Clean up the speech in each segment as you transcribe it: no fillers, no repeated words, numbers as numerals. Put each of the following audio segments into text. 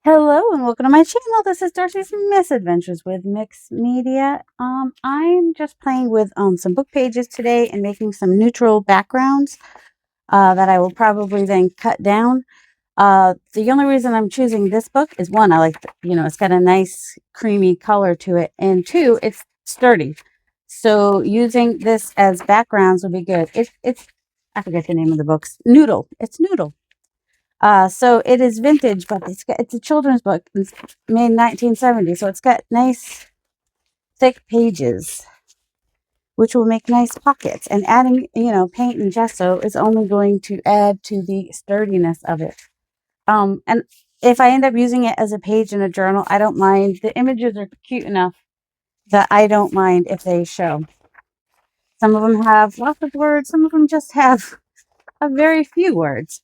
Hello and welcome to my channel. This is Darcy's Misadventures with Mixed Media. I'm just playing with some book pages today and making some neutral backgrounds that I will probably then cut down. The only reason I'm choosing this book is one, I like, it's got a nice creamy color to it, and two, it's sturdy. So using this as backgrounds would be good. It's I forget the name of the books. Noodle. It's Noodle. So it is vintage, but it's a children's book. It's made in 1970, so it's got nice thick pages, which will make nice pockets. And adding, paint and gesso is only going to add to the sturdiness of it. And if I end up using it as a page in a journal, I don't mind. The images are cute enough that I don't mind if they show. Some of them have lots of words. Some of them just have a very few words.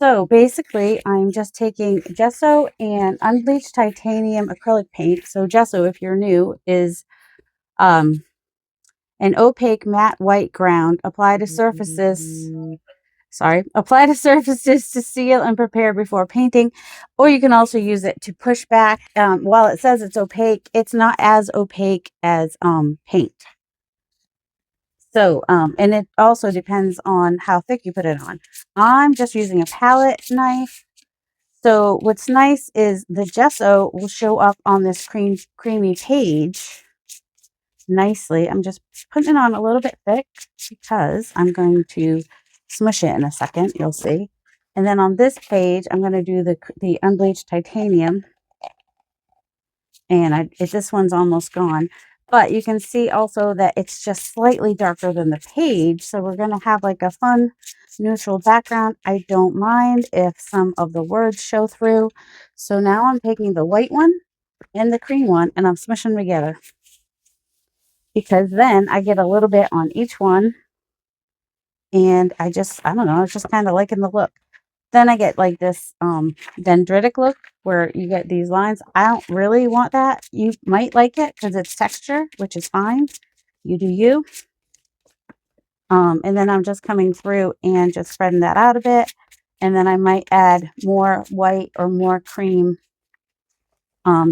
So basically, I'm just taking gesso and unbleached titanium acrylic paint. So gesso, if you're new, is um, an opaque matte white ground. Apply to surfaces. Apply to surfaces to seal and prepare before painting. Or you can also use it to push back. While it says it's opaque, it's not as opaque as paint. So, and it also depends on how thick you put it on. I'm just using a palette knife. So what's nice is the gesso will show up on this creamy page nicely. I'm just putting it on a little bit thick because I'm going to smush it in a second. You'll see. And then on this page, I'm going to do the unbleached titanium. And this one's almost gone. But you can see also that it's just slightly darker than the page. So we're going to have like a fun neutral background. I don't mind if some of the words show through. So now I'm taking the white one and the cream one and I'm smushing them together. Because then I get a little bit on each one. And I don't know, I was just kind of liking the look. Then I get like this dendritic look where you get these lines. I don't really want that. You might like it because it's texture, which is fine. You do you. And then I'm just coming through and just spreading that out a bit. And then I might add more white or more cream,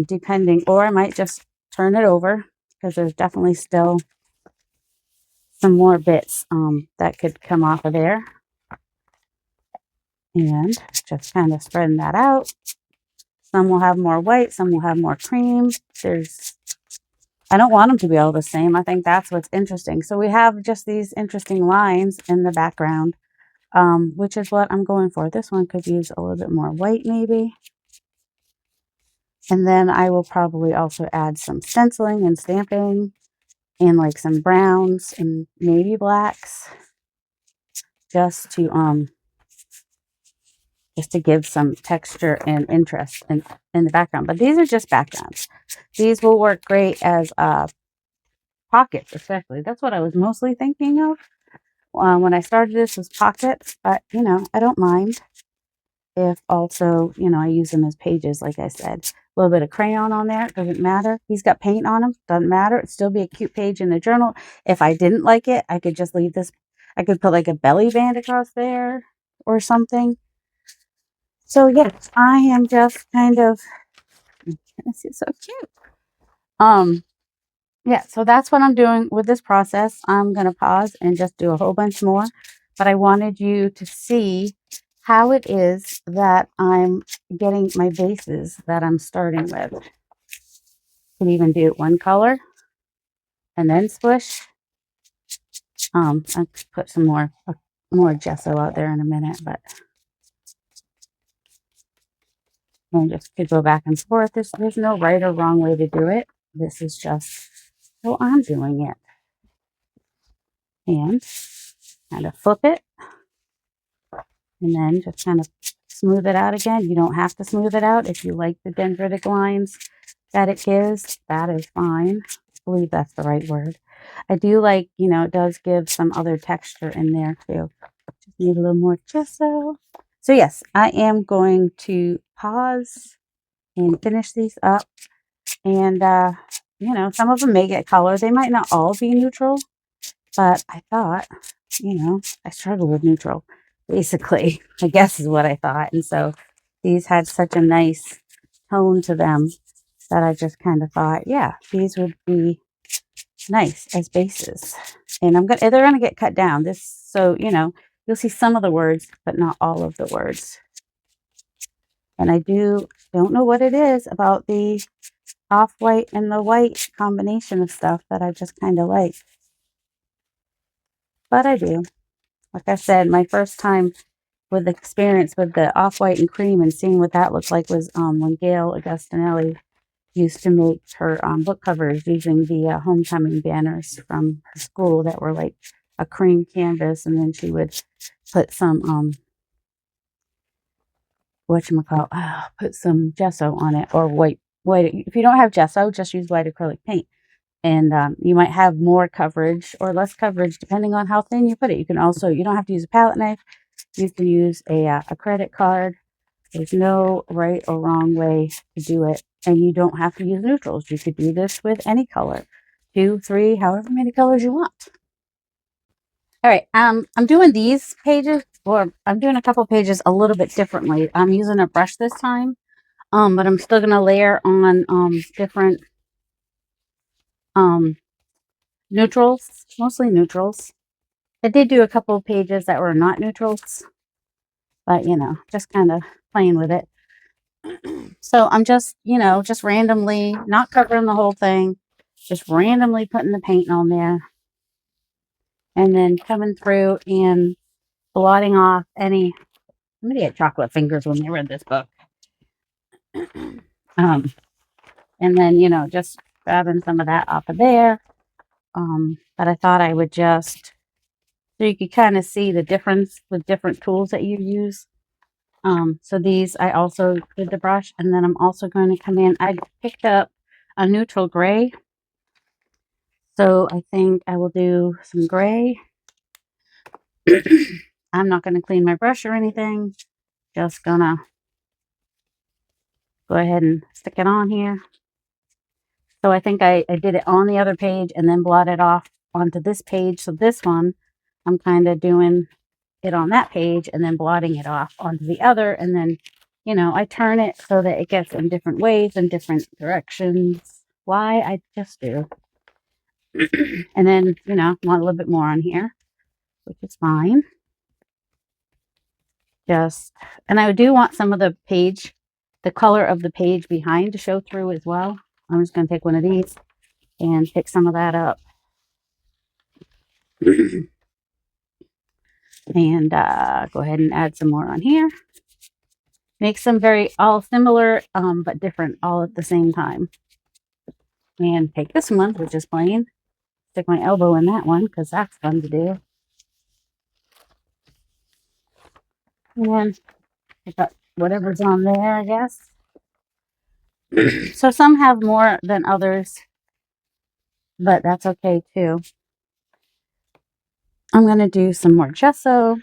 depending. Or I might just turn it over because there's definitely still some more bits that could come off of there. And just kind of spreading that out. Some will have more white, some will have more cream. I don't want them to be all the same. I think that's what's interesting. So we have just these interesting lines in the background, which is what I'm going for. This one could use a little bit more white maybe. And then I will probably also add some stenciling and stamping and like some browns and maybe blacks just to give some texture and interest in the background. But these are just backgrounds. These will work great as pockets, especially. That's what I was mostly thinking of when I started this, was pockets. But, I don't mind if also, I use them as pages, like I said. A little bit of crayon on there, doesn't matter. He's got paint on him, doesn't matter. It'd still be a cute page in a journal. If I didn't like it, I could just leave this. I could put like a belly band across there or something. So yes, I am just kind of, this is so cute. Yeah, so that's what I'm doing with this process. I'm going to pause and just do a whole bunch more, but I wanted you to see how it is that I'm getting my bases that I'm starting with. You can even do one color and then squish. I'll put some more gesso out there in a minute, but I just could go back and forth. There's no right or wrong way to do it. This is just how I'm doing it. And kind of flip it. And then just kind of smooth it out again. You don't have to smooth it out. If you like the dendritic lines that it gives, that is fine. I believe that's the right word. I do like, it does give some other texture in there too. Just need a little more gesso. So yes, I am going to pause and finish these up. And, some of them may get color. They might not all be neutral, but I thought, I struggle with neutral, basically, I guess is what I thought. And so these had such a nice tone to them that I just kind of thought, yeah, these would be nice as bases. And they're gonna get cut down. So you'll see some of the words, but not all of the words. And I don't know what it is about the off-white and the white combination of stuff that I just kind of like. But I do. Like I said, my first time with experience with the off-white and cream and seeing what that looked like was when Gail Augustinelli used to make her book covers using the homecoming banners from her school that were like a cream canvas, and then she would put some put some gesso on it, or white. If you don't have gesso, just use white acrylic paint, and you might have more coverage or less coverage depending on how thin you put it. You don't have to use a palette knife. You can use a credit card. There's no right or wrong way to do it, and you don't have to use neutrals. You could do this with any color, 2, 3, however many colors you want. All right, I'm doing these pages, or I'm doing a couple pages a little bit differently. I'm using a brush this time, but I'm still gonna layer on different neutrals, mostly neutrals. I did do a couple of pages that were not neutrals, but just kind of playing with it. So I'm just randomly, not covering the whole thing, just randomly putting the paint on there, and then coming through and blotting off any. Somebody had chocolate fingers when they read this book. And then just grabbing some of that off of there. But I thought I would just, so you could kind of see the difference with different tools that you use. So these I also did the brush, and then I'm also going to come in. I picked up a neutral gray, so I think I will do some gray. I'm not going to clean my brush or anything, just gonna go ahead and stick it on here. So I think I did it on the other page and then blotted off onto this page. So this one, I'm kind of doing it on that page and then blotting it off onto the other. And then, I turn it so that it gets in different ways and different directions. Why? I just do. And then, want a little bit more on here, which is fine. And I do want some of the color of the page behind to show through as well. I'm just going to take one of these and pick some of that up. And go ahead and add some more on here. Make some all similar, but different all at the same time. And take this one, which is plain. Stick my elbow in that one, because that's fun to do. And pick up whatever's on there, I guess. So some have more than others, but that's okay too. I'm going to do some more gesso,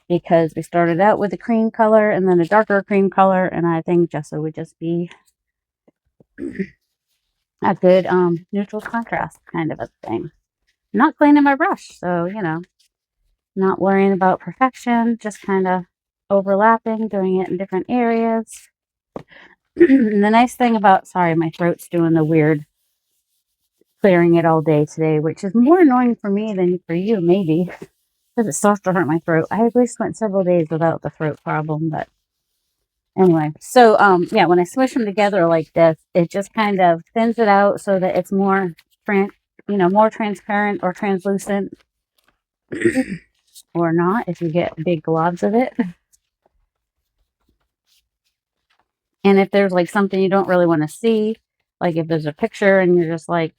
because we started out with a cream color and then a darker cream color, and I think gesso would just be a good neutral contrast kind of a thing. I'm not cleaning my brush, so not worrying about perfection, just kind of overlapping, doing it in different areas. And the nice thing about, sorry, my throat's doing the weird clearing it all day today, which is more annoying for me than for you, maybe, because it starts to hurt my throat. I at least went several days without the throat problem, but anyway. So yeah, when I smush them together like this, it just kind of thins it out so that it's more more transparent or translucent, or not if you get big globs of it. And if there's like something you don't really want to see, like if there's a picture and you're just like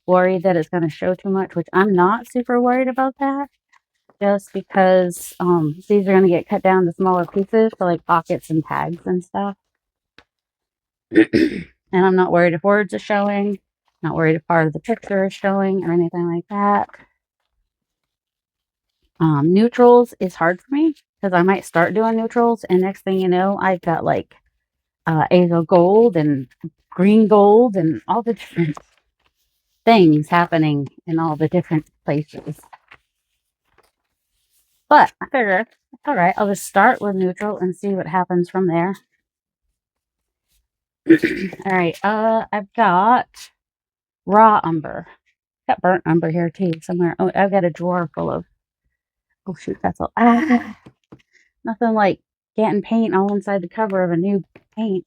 worried that it's going to show too much, which I'm not super worried about that, just because these are going to get cut down to smaller pieces for like pockets and tags and stuff. And I'm not worried if words are showing, not worried if part of the picture is showing or anything like that. Neutrals is hard for me, because I might start doing neutrals and next thing you know, I've got like azo gold and green gold and all the different things happening in all the different places. But I figure, all right, I'll just start with neutral and see what happens from there. All right. I've got raw umber. Got burnt umber here too somewhere. Oh, I've got a drawer full of. Oh shoot, that's all. Nothing like getting paint all inside the cover of a new paint.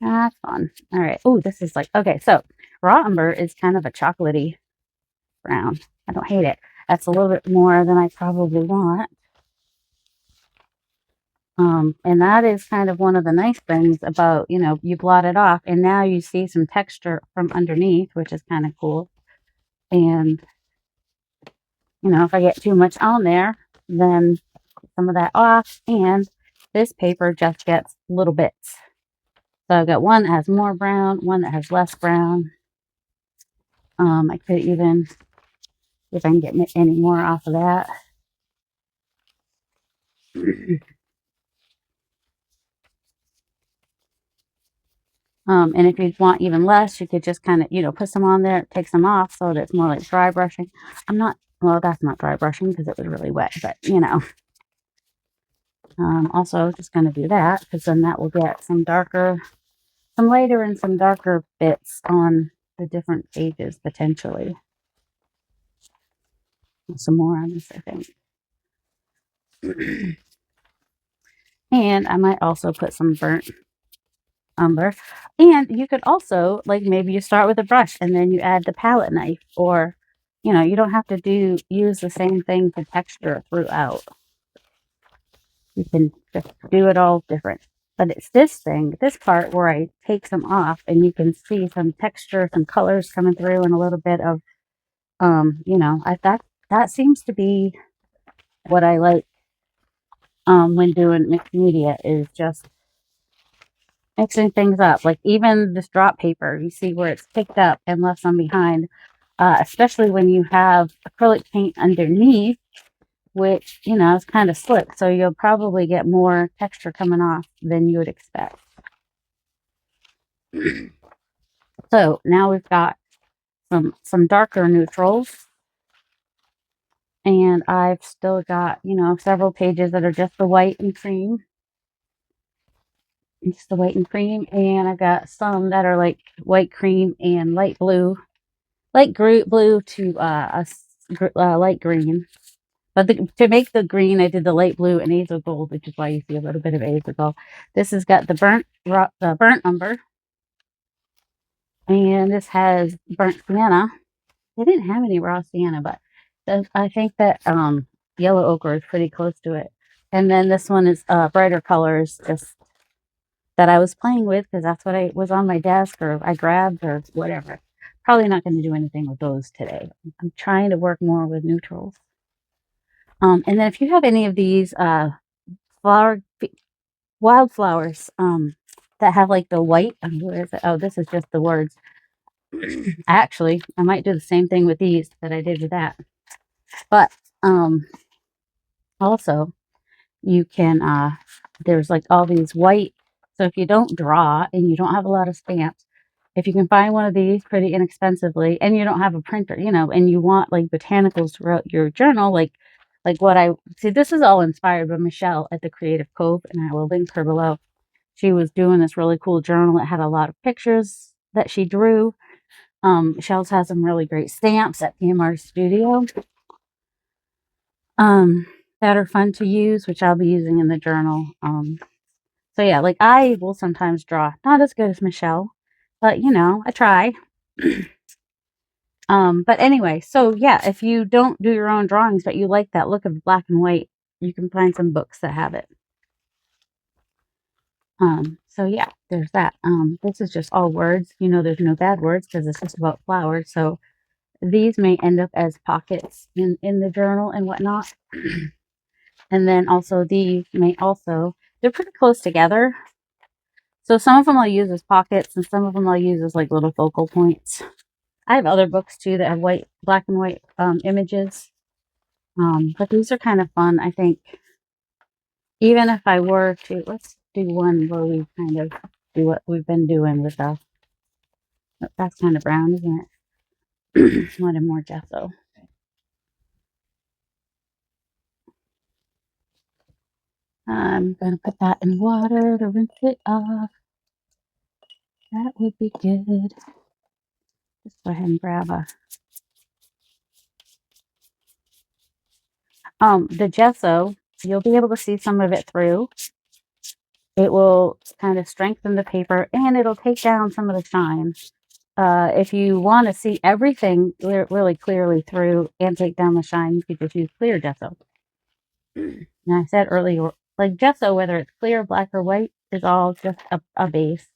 That's fun. All right. Oh, this is like okay. So raw umber is kind of a chocolatey brown. I don't hate it. That's a little bit more than I probably want. And that is kind of one of the nice things about, you blot it off and now you see some texture from underneath, which is kind of cool. And, if I get too much on there, then some of that off and this paper just gets little bits. So I've got one that has more brown, one that has less brown. I could even, if I can get any more off of that. And if you want even less, you could just kind of, put some on there, take some off so that it's more like dry brushing. Well, that's not dry brushing because it was really wet, but also just going to do that because then that will get some lighter and some darker bits on the different pages potentially. Some more on this, I think. And I might also put some burnt umber. And you could also, like maybe you start with a brush and then you add the palette knife, or, you don't have to use the same thing for texture throughout. You can just do it all different. But it's this part where I take some off and you can see some texture, some colors coming through and a little bit of, that seems to be what I like when doing mixed media is just mixing things up. Like even this drop paper, you see where it's picked up and left some behind, especially when you have acrylic paint underneath, which, is kind of slick. So you'll probably get more texture coming off than you would expect. So now we've got some darker neutrals. And I've still got, several pages that are just the white and cream. Just the white and cream. And I've got some that are like white cream and light blue. Light blue to light green. But to make the green, I did the light blue and azo gold, which is why you see a little bit of azo gold. This has got the burnt umber. And this has burnt sienna. They didn't have any raw sienna, but I think that yellow ochre is pretty close to it. And then this one is brighter colors, just that I was playing with because that's what I was on my desk or I grabbed or whatever. Probably not going to do anything with those today. I'm trying to work more with neutrals. And then if you have any of these wildflowers that have like the white, where is it? Oh, this is just the words. Actually, I might do the same thing with these that I did with that. But also you can there's like all these white, so if you don't draw and you don't have a lot of stamps, if you can find one of these pretty inexpensively and you don't have a printer, and you want like botanicals throughout your journal, like what I see, this is all inspired by Michelle at the Creative Cove, and I will link her below. She was doing this really cool journal. It had a lot of pictures that she drew. Michelle's has some really great stamps at PMR Studio that are fun to use, which I'll be using in the journal. So yeah, like I will sometimes draw, not as good as Michelle, but I try. But anyway, so yeah, if you don't do your own drawings, but you like that look of black and white, you can find some books that have it. So yeah, there's that. This is just all words. There's no bad words because it's just about flowers. So these may end up as pockets in the journal and whatnot. And then also these may also, they're pretty close together. So some of them I'll use as pockets and some of them I'll use as like little focal points. I have other books too that have black and white images. But these are kind of fun, I think. Even if I were to, let's do one where we kind of do what we've been doing with that's kind of brown, isn't it? Wanted more gesso. I'm going to put that in water to rinse it off. That would be good. Just go ahead and grab the gesso. You'll be able to see some of it through. It will kind of strengthen the paper and it'll take down some of the shine. If you want to see everything really clearly through and take down the shine, you could just use clear gesso. And I said earlier, like gesso, whether it's clear, black, or white, is all just a base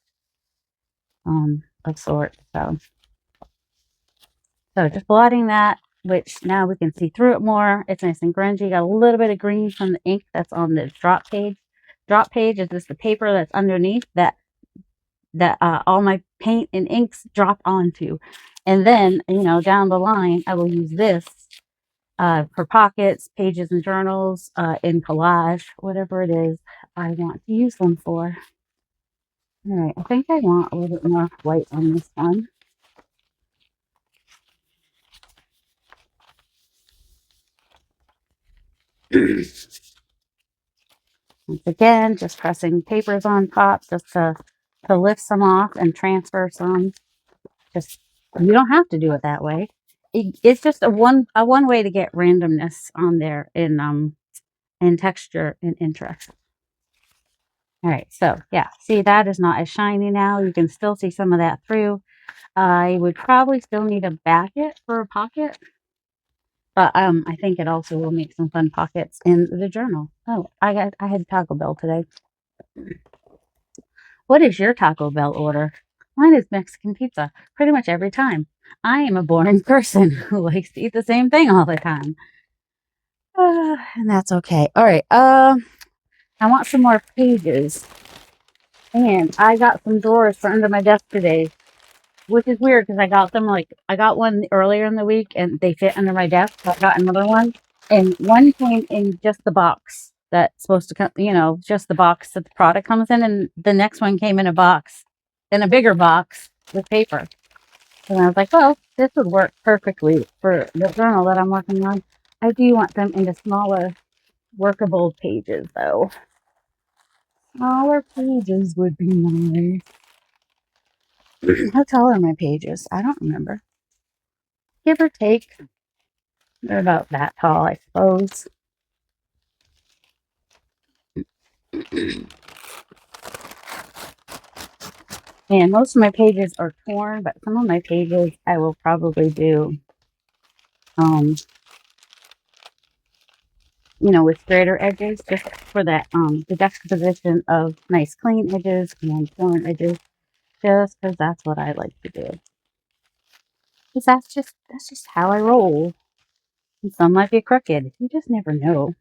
of sorts. So just blotting that, which now we can see through it more. It's nice and grungy. Got a little bit of green from the ink that's on the drop page. Drop page is just the paper that's underneath that all my paint and inks drop onto. And then, down the line, I will use this for pockets, pages and journals, in collage, whatever it is I want to use them for. All right, I think I want a little bit more white on this one. Once again, just pressing papers on top just to lift some off and transfer some. Just, you don't have to do it that way. It's just a one way to get randomness on there in texture and interest. All right, so yeah, see, that is not as shiny now. You can still see some of that through. I would probably still need to back it for a pocket, but I think it also will make some fun pockets in the journal. Oh, I had Taco Bell today. What is your Taco Bell order? Mine is Mexican pizza, pretty much every time. I am a boring person who likes to eat the same thing all the time. And that's okay. All right. I want some more pages. And I got some drawers for under my desk today, which is weird because I got one earlier in the week and they fit under my desk. So I got another one. And one came in just the box that's supposed to come, just the box that the product comes in. And the next one came in a bigger box with paper. And I was like, well, this would work perfectly for the journal that I'm working on. I do want them into smaller, workable pages, though. Smaller pages would be nice. How tall are my pages? I don't remember. Give or take. They're about that tall, I suppose. And most of my pages are torn, but some of my pages I will probably do, with straighter edges, just for that, the juxtaposition of nice clean edges and torn edges, just because that's what I like to do. Because that's just how I roll. And some might be crooked. You just never know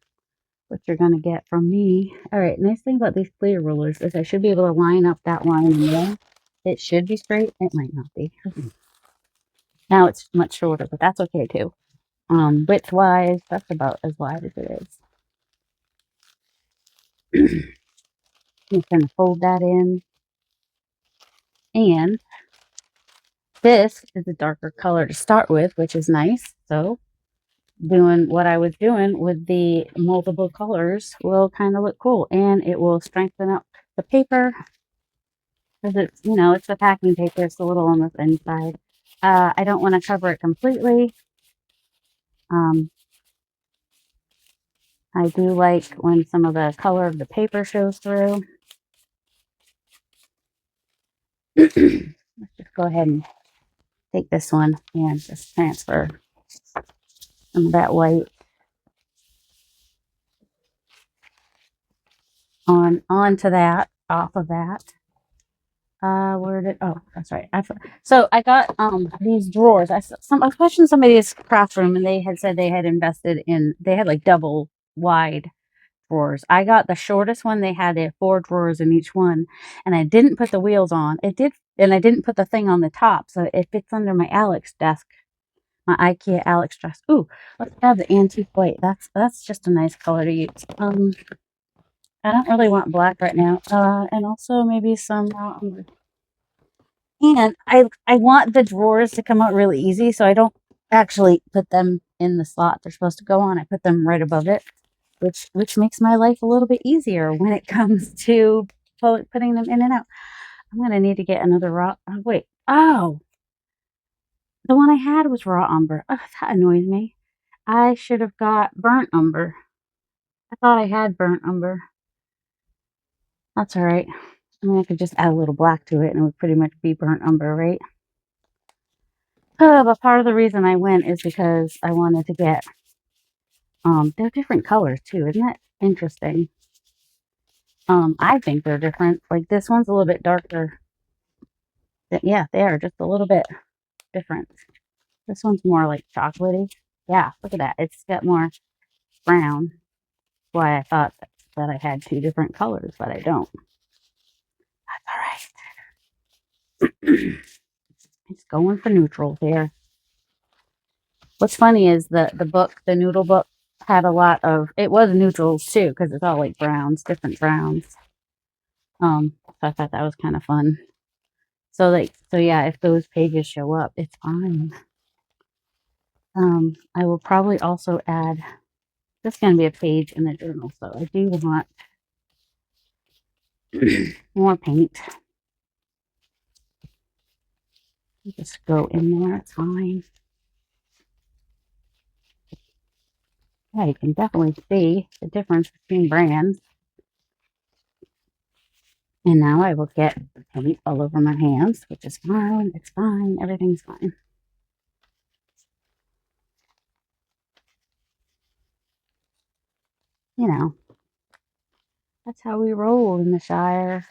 what you're going to get from me. All right, nice thing about these clear rulers is I should be able to line up that line in there. It should be straight. It might not be. Now it's much shorter, but that's okay too. Width-wise, that's about as wide as it is. Just gonna fold that in. And this is a darker color to start with, which is nice. So doing what I was doing with the multiple colors will kind of look cool, and it will strengthen up the paper because it's the packing paper. It's a little on the inside. I don't want to cover it completely. I do like when some of the color of the paper shows through. Let's just go ahead and take this one and just transfer some of that white onto that, off of that. That's right. So I got these drawers. I was watching somebody's craft room and they had said they had like double wide drawers. I got the shortest one. They had 4 drawers in each one, and I didn't put the wheels on. And I didn't put the thing on the top, so it fits under my Alex desk, my IKEA Alex desk. Ooh, let's have the antique white. That's just a nice color to use. I don't really want black right now. And also maybe some. And I want the drawers to come out really easy, so I don't actually put them in the slot they're supposed to go on. I put them right above it, which makes my life a little bit easier when it comes to putting them in and out. I'm gonna need to get another raw. Oh, wait. Oh, the one I had was raw umber. Oh, that annoys me. I should have got burnt umber. I thought I had burnt umber. That's all right. I mean, I could just add a little black to it and it would pretty much be burnt umber, right? But part of the reason I went is because I wanted to get, they're different colors too. Isn't that interesting? I think they're different. Like this one's a little bit darker. Yeah, they are just a little bit different. This one's more like chocolatey. Yeah, look at that. It's got more brown. Why I thought that I had two different colors, but I don't. That's all right. It's going for neutrals here. What's funny is the book, the noodle book, had a lot of, it was neutrals too, because it's all like browns, different browns. So I thought that was kind of fun. So yeah, if those pages show up, it's fine. I will probably also add, this is going to be a page in the journal, so I do want more paint. Just go in there, it's fine. Yeah, you can definitely see the difference between brands. And now I will get paint all over my hands, which is fine. It's fine. Everything's fine. You know, that's how we roll in the Shire.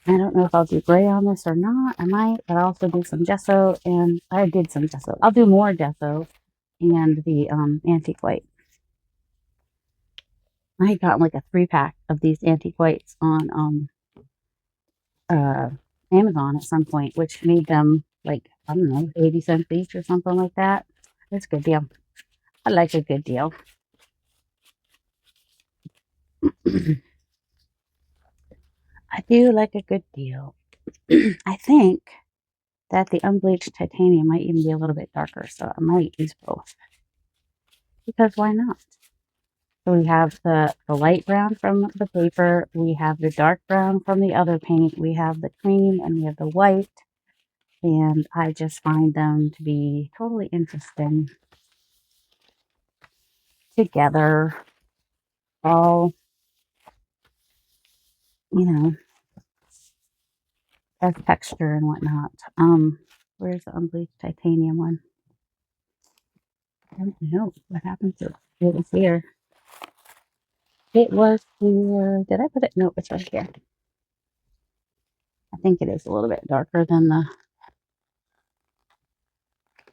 I don't know if I'll do gray on this or not. I might, but I'll also do some gesso, and I did some gesso. I'll do more gesso and the antique white. I had gotten like a 3-pack of these antique whites on Amazon at some point, which made them like, I don't know, 80 cents each or something like that. It's a good deal. I like a good deal. I do like a good deal. I think that the unbleached titanium might even be a little bit darker, so I might use both. Because why not? So we have the light brown from the paper, we have the dark brown from the other paint, we have the cream, and we have the white. And I just find them to be totally interesting together, all, you know, as texture and whatnot. Where's the unbleached titanium one? I don't know what happened to it. It was here. It was here. Did I put it? No, it's right here. I think it is a little bit darker than the.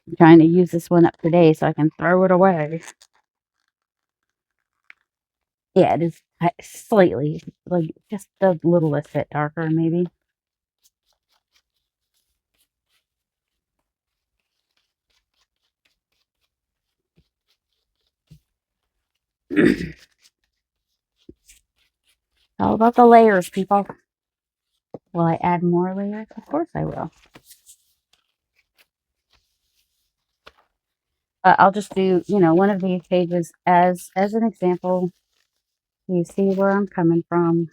I'm trying to use this one up today so I can throw it away. Yeah, it is slightly, like just a littlest bit darker, maybe. All about the layers, people. Will I add more layers? Of course I will. I'll just do, one of these pages as an example. You see where I'm coming from.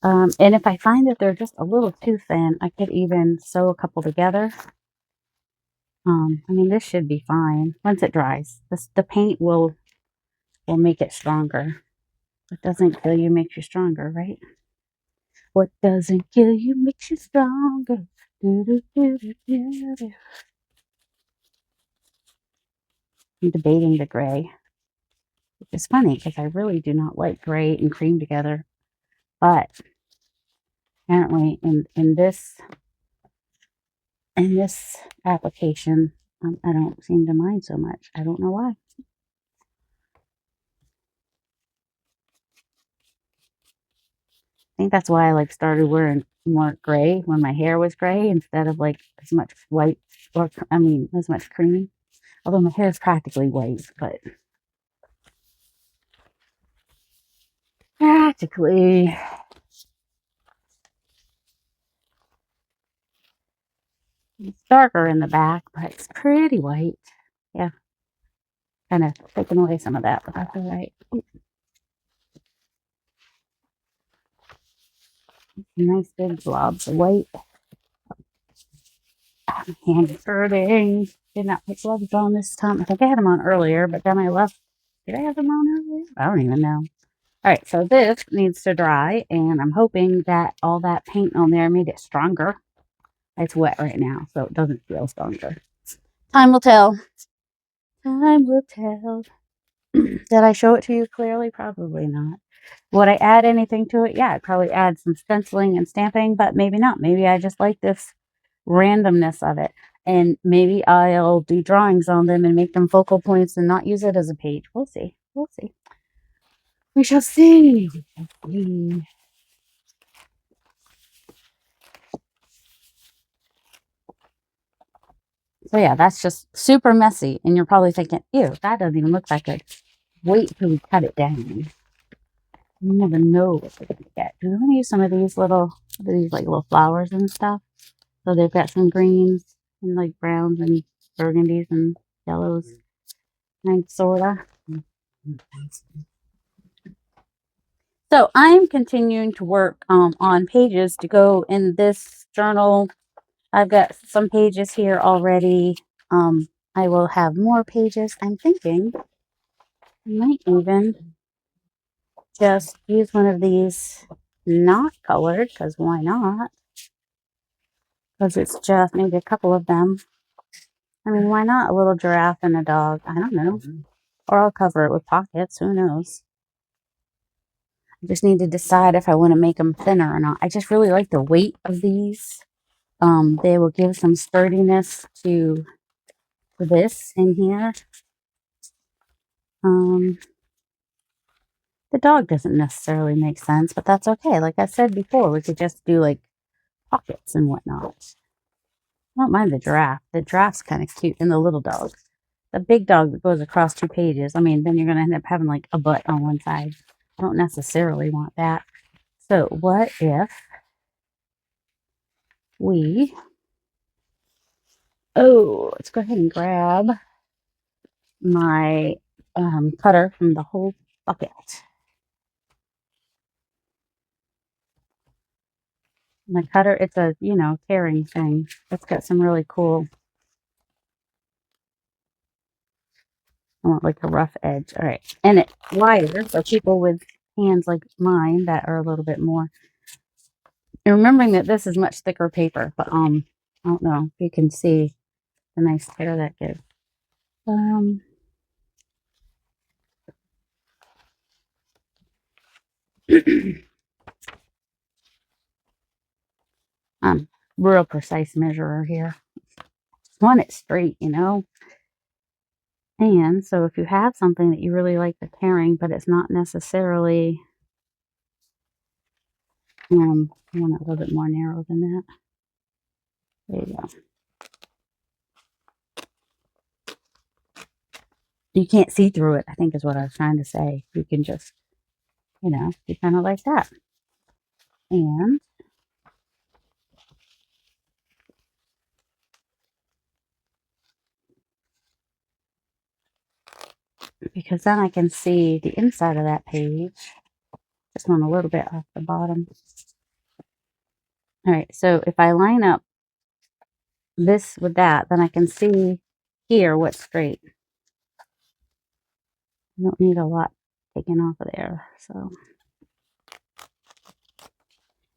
And if I find that they're just a little too thin, I could even sew a couple together. I mean, this should be fine once it dries. The paint will make it stronger. What doesn't kill you makes you stronger, right? What doesn't kill you makes you stronger. Do, do, do, do, do, do. I'm debating the gray, which is funny because I really do not like gray and cream together. But apparently, in this application, I don't seem to mind so much. I don't know why. I think that's why I like started wearing more gray when my hair was gray instead of like as much white or as much cream. Although my hair is practically white, but practically it's darker in the back, but it's pretty white. Yeah. kind of taking away some of that, but that's all right. Nice big blobs of white. Hand hurting. Did not put gloves on this time. I think I had them on earlier, but then I left. Did I have them on earlier? I don't even know. All right, so this needs to dry, and I'm hoping that all that paint on there made it stronger. It's wet right now, so it doesn't feel stronger. Time will tell. Time will tell. Did I show it to you clearly? Probably not. Would I add anything to it? Yeah, I'd probably add some stenciling and stamping, but maybe not. Maybe I just like this randomness of it. And maybe I'll do drawings on them and make them focal points and not use it as a page. We'll see. We'll see. We shall see. We shall see. So yeah, that's just super messy. And you're probably thinking, ew, that doesn't even look that good. Wait till we cut it down. You never know what we're gonna get. Do we want to use some of these like little flowers and stuff? So they've got some greens and like browns and burgundies and yellows, and sorta. So I'm continuing to work on pages to go in this journal. I've got some pages here already. I will have more pages. I'm thinking I might even just use one of these not colored, because why not? Because it's just maybe a couple of them. I mean, why not a little giraffe and a dog? I don't know. Or I'll cover it with pockets. Who knows? I just need to decide if I want to make them thinner or not. I just really like the weight of these. They will give some sturdiness to this in here. The dog doesn't necessarily make sense, but that's okay. Like I said before, we could just do like pockets and whatnot. I don't mind the giraffe. The giraffe's kind of cute, and the little dog. The big dog that goes across 2 pages, I mean, then you're going to end up having like a butt on one side. I don't necessarily want that. So what if we... Oh, let's go ahead and grab my cutter from the whole bucket. My cutter, it's a, tearing thing. It's got some really cool... I want like a rough edge. All right. And it's wider, so people with hands like mine that are a little bit more. And remembering that this is much thicker paper, but I don't know if you can see the nice tear that gives. Real precise measurer here. Just want it straight, And so if you have something that you really like the tearing, but it's not necessarily, I want it a little bit more narrow than that. There you go. You can't see through it, I think is what I was trying to say. You can just, be kind of like that. And because then I can see the inside of that page. Just want a little bit off the bottom. All right, so if I line up this with that, then I can see here what's straight. I don't need a lot taken off of there, so.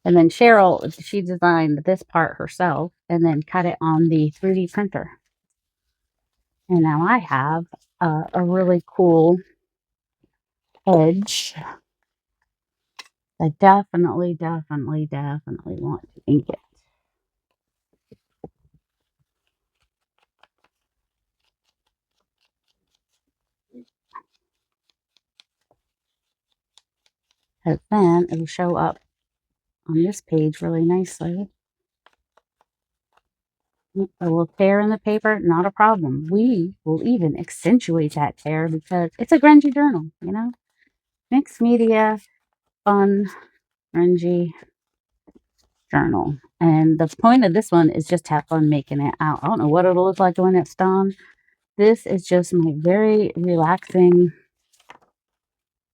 And then Cheryl, she designed this part herself and then cut it on the 3D printer. And now I have a really cool edge. I definitely want to ink it. Because then it'll show up on this page really nicely. A little tear in the paper, not a problem. We will even accentuate that tear because it's a grungy journal, Mixed media, fun, grungy journal. And the point of this one is just have fun making it out. I don't know what it'll look like when it's done, This is just my very relaxing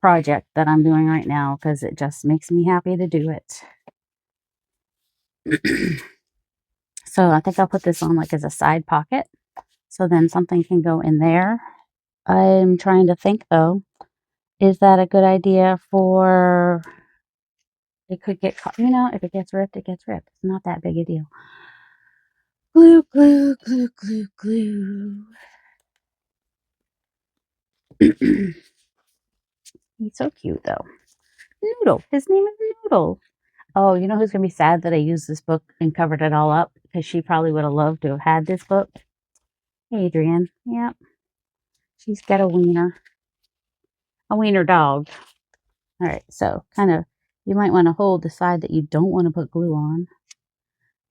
project that I'm doing right now because it just makes me happy to do it. So I think I'll put this on like as a side pocket. So then something can go in there. I'm trying to think though, is that a good idea for, it could get caught, if it gets ripped, it gets ripped. It's not that big a deal. Glue, glue, glue, glue, glue. He's so cute though. Noodle. His name is Noodle. Oh, you know who's going to be sad that I used this book and covered it all up? Because she probably would have loved to have had this book. Adrian. Yep. She's got a wiener. A wiener dog. All right. So kind of, you might want to hold the side that you don't want to put glue on.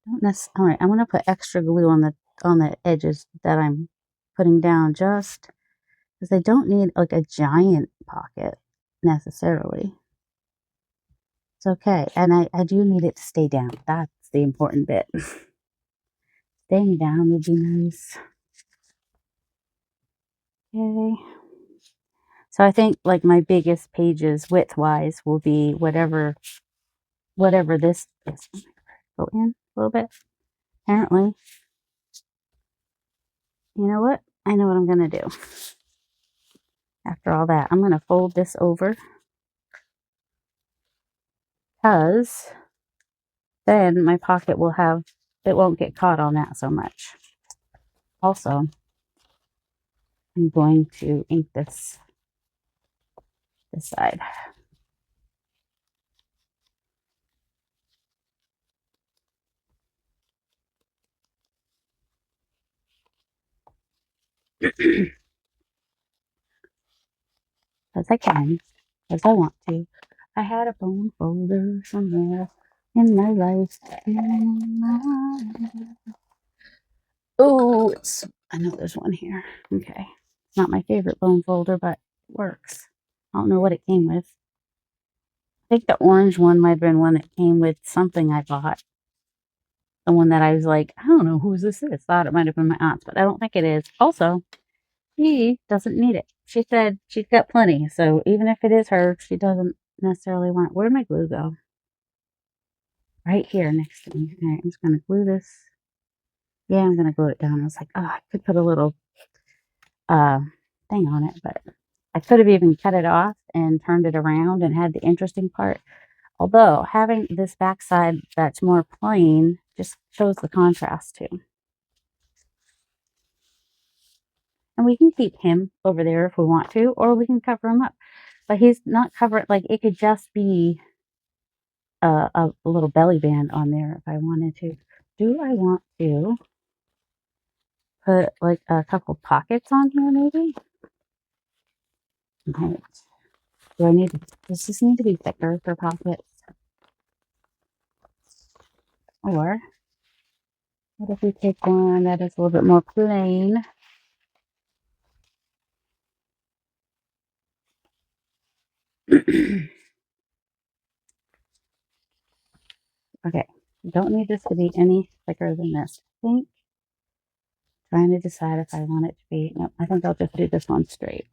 Don't necessarily. All right. I'm going to put extra glue on the edges that I'm putting down just because I don't need like a giant pocket necessarily. It's okay. And I do need it to stay down. That's the important bit. Staying down would be nice. Okay. So I think like my biggest pages width wise will be whatever this is. Go in a little bit. Apparently. You know what? I know what I'm going to do. After all that, I'm going to fold this over because then my pocket will have, it won't get caught on that so much. Also, I'm going to ink this side. Because I can, because I want to. I had a bone folder somewhere in my life. Oh, I know there's one here. Okay. It's not my favorite bone folder, but it works. I don't know what it came with. I think the orange one might have been one that came with something I bought. The one that I was like, I don't know whose this is. Thought it might have been my aunt's, but I don't think it is. Also, she doesn't need it. She said she's got plenty. So even if it is her, she doesn't necessarily want it. Where'd my glue go? Right here next to me. All right, I'm just going to glue this. Yeah, I'm going to glue it down. I was like, oh, I could put a little thing on it, but I could have even cut it off and turned it around and had the interesting part. Although having this backside that's more plain just shows the contrast too. And we can keep him over there if we want to, or we can cover him up. But he's not covered, like it could just be a little belly band on there if I wanted to. Do I want to put like a couple pockets on here maybe? Right. Does this need to be thicker for pockets? Or what if we take one that is a little bit more plain? Okay, don't need this to be any thicker than this. I think. Trying to decide if I want it to be. No, I think I'll just do this one straight.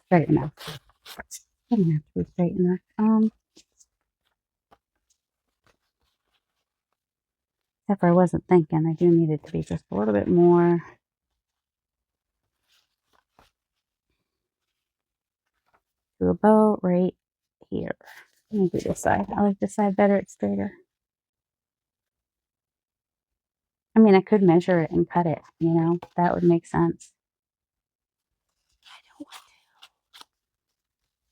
Straight enough. Doesn't have to be straight enough. Except for I wasn't thinking. I do need it to be just a little bit more. To about right here. Let me do this side. I like this side better. It's straighter. I mean, I could measure it and cut it, that would make sense.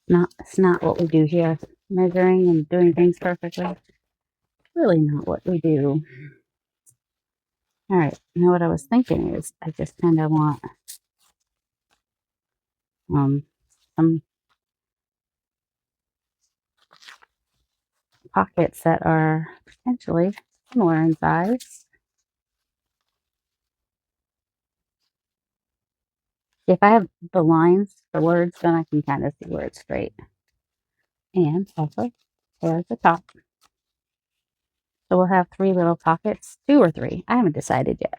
It's not what we do here. Measuring and doing things perfectly. Really not what we do. All right, now what I was thinking is I just kind of want some pockets that are potentially similar in size. If I have the lines, the words, then I can kind of see where it's straight. And also, there's the top. So we'll have 3 little pockets, 2 or 3. I haven't decided yet.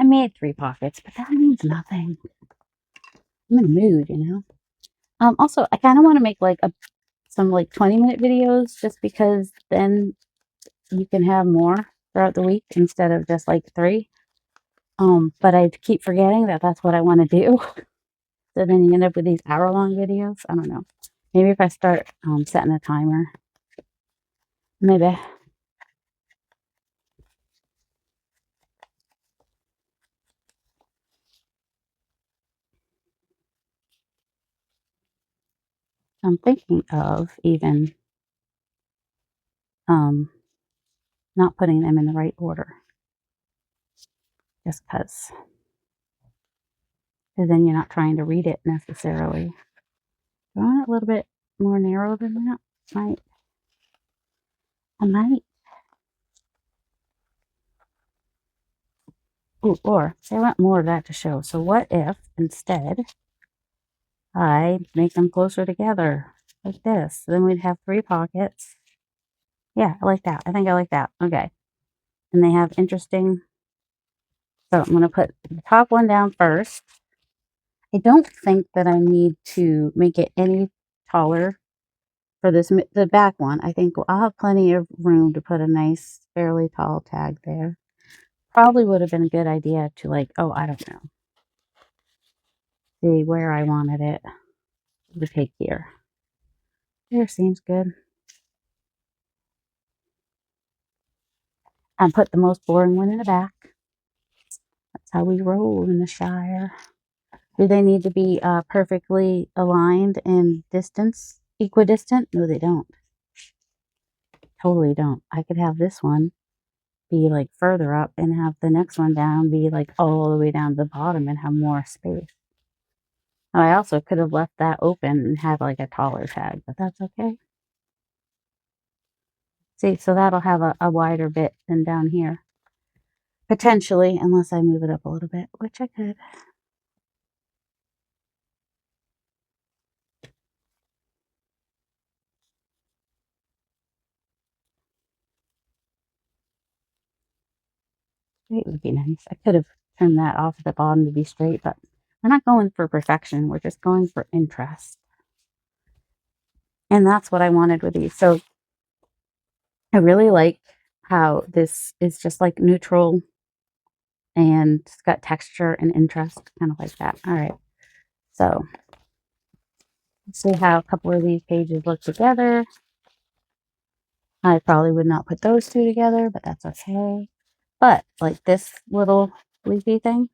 I made 3 pockets, but that means nothing. I'm in a mood, you know. Also, I kind of want to make like some like 20-minute videos, just because then you can have more throughout the week instead of just like 3. But I keep forgetting that that's what I want to do. So then you end up with these hour-long videos. I don't know. Maybe if I start setting a timer, maybe. I'm thinking of even um, not putting them in the right order, just because then you're not trying to read it necessarily. Do I want it a little bit more narrow than that? I might. Ooh, or I want more of that to show. So what if instead I make them closer together like this? So then we'd have 3 pockets. Yeah, I like that. I think I like that. Okay. And they have interesting. So I'm going to put the top one down first. I don't think that I need to make it any taller for the back one. I think I'll have plenty of room to put a nice, fairly tall tag there. Probably would have been a good idea to like, oh, I don't know, see where I wanted it to take here. There seems good. And put the most boring one in the back. That's how we roll in the Shire. Do they need to be perfectly aligned in distance, equidistant? No, they don't. Totally don't. I could have this one be like further up and have the next one down be like all the way down to the bottom and have more space. I also could have left that open and had like a taller tag, but that's okay. See, so that'll have a wider bit than down here. Potentially, unless I move it up a little bit, which I could. Straight would be nice. I could have turned that off at the bottom to be straight, but we're not going for perfection. We're just going for interest. And that's what I wanted with these. So I really like how this is just like neutral and it's got texture and interest, kind of like that. All right. So let's see how a couple of these pages look together. I probably would not put those 2 together, but that's okay. But like this little leafy thing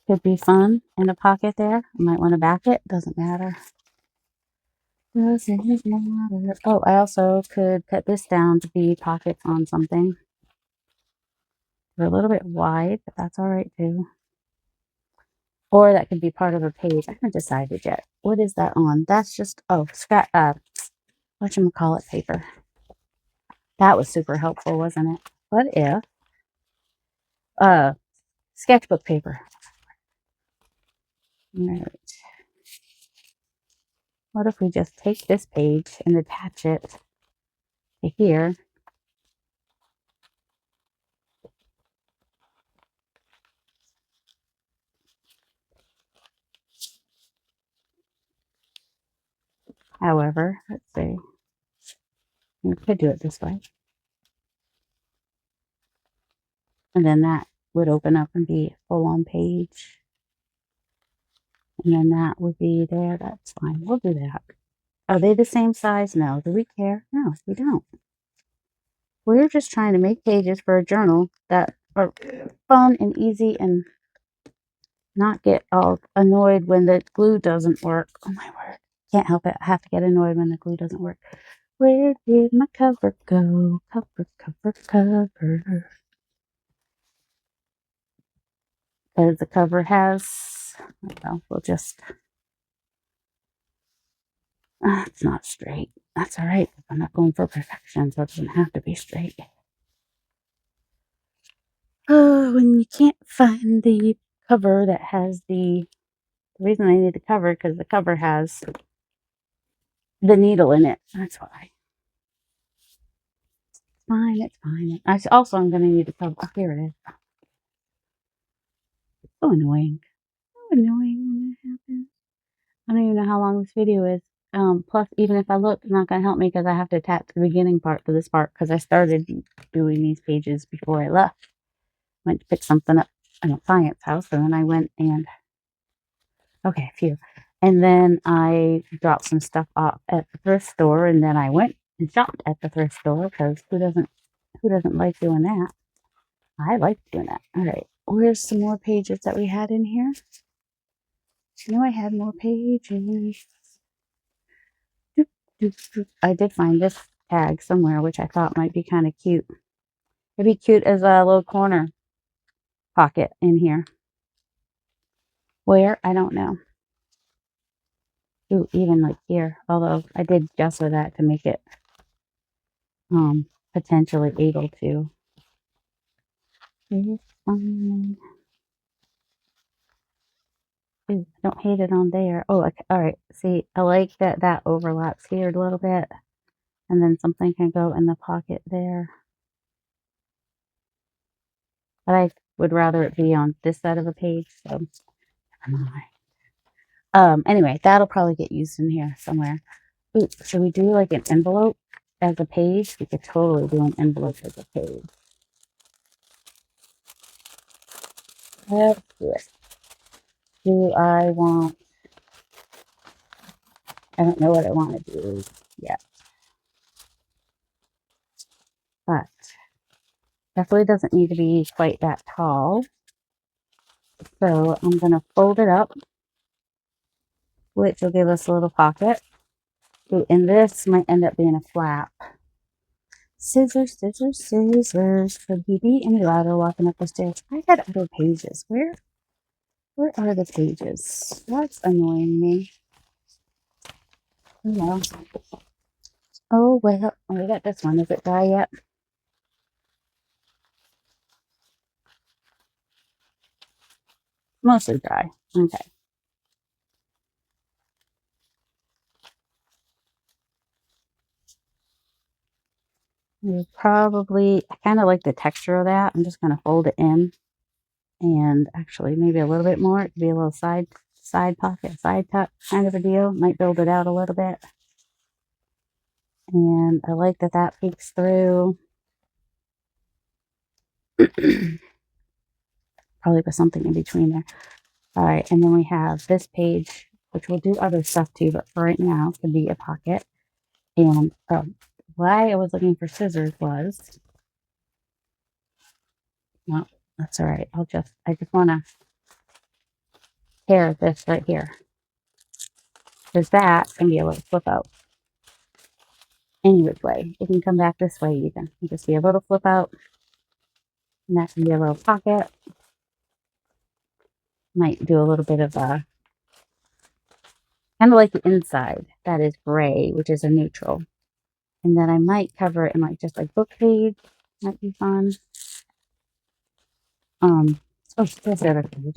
could be fun in a pocket there. I might want to back it. Doesn't matter. Doesn't matter. Oh, I also could cut this down to be pockets on something. They're a little bit wide, but that's all right too. Or that could be part of a page. I haven't decided yet. What is that on? That's just, oh, whatchamacallit paper. That was super helpful, wasn't it? What if, sketchbook paper. All right. What if we just take this page and attach it to here? However, let's see. We could do it this way. And then that would open up and be a full-on page. And then that would be there. That's fine. We'll do that. Are they the same size? No. Do we care? No, we don't. We're just trying to make pages for a journal that are fun and easy and not get all annoyed when the glue doesn't work. Oh my word. Can't help it. I have to get annoyed when the glue doesn't work. Where did my cover go? Cover, cover, cover. Because the cover has, well, we'll just, it's not straight. That's all right. I'm not going for perfection, so it doesn't have to be straight. Oh, when you can't find the cover that has the reason I need the cover, because the cover has the needle in it. That's why. It's fine. It's fine. I'm going to need the cover. Oh, here it is. So annoying. So annoying when that happens. I don't even know how long this video is. Plus, even if I look, it's not going to help me because I have to attach the beginning part to this part because I started doing these pages before I left. Went to pick something up in a client's house, and then I went and, okay, phew. And then I dropped some stuff off at the thrift store, and then I went and shopped at the thrift store because who doesn't like doing that? I like doing that. All right, where's some more pages that we had in here? I know I had more pages. I did find this tag somewhere, which I thought might be kind of cute. It'd be cute as a little corner pocket in here. Where? I don't know. Ooh, even like here. Although I did just with that to make it potentially able to. Ooh, I don't hate it on there. Oh, okay. All right. See, I like that that overlaps here a little bit. And then something can go in the pocket there. But I would rather it be on this side of a page, so never mind. Anyway, that'll probably get used in here somewhere. Ooh, should we do like an envelope as a page? We could totally do an envelope as a page. Let's do it. Do I want, I don't know what I want to do yet, but definitely doesn't need to be quite that tall. So I'm going to fold it up, which will give us a little pocket. Ooh, and this might end up being a flap. Scissors, scissors, scissors. Could he be any louder walking up the stairs? I had other pages. Where are the pages? That's annoying me. Oh well. Oh well. Oh, we got this one. Is it dry yet? Mostly dry. Okay. Probably, I kind of like the texture of that. I'm just going to fold it in. And actually, maybe a little bit more. It could be a little side pocket, side tuck kind of a deal. Might build it out a little bit. And I like that that peeks through. Probably put something in between there. All right, and then we have this page, which we'll do other stuff too, but for right now, it can be a pocket. And why I was looking for scissors was, well, that's all right. I just want to tear this right here. Because that can be a little flip out. Any which way. It can come back this way even. You can see a little flip out. And that can be a little pocket. Might do a little bit of a, kind of like the inside. That is gray, which is a neutral. And then I might cover it in like just like book page. Might be fun. Oh, there's the other page.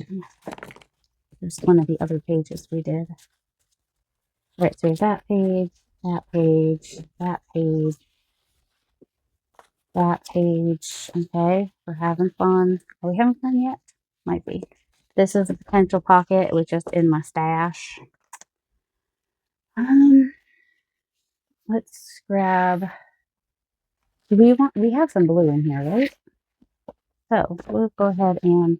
There's one of the other pages we did. All right, so there's that page, that page, that page, that page. Okay, we're having fun. Are we having fun yet? Might be. This is a potential pocket. It was just in my stash. Let's grab. We have some blue in here, right? So we'll go ahead and.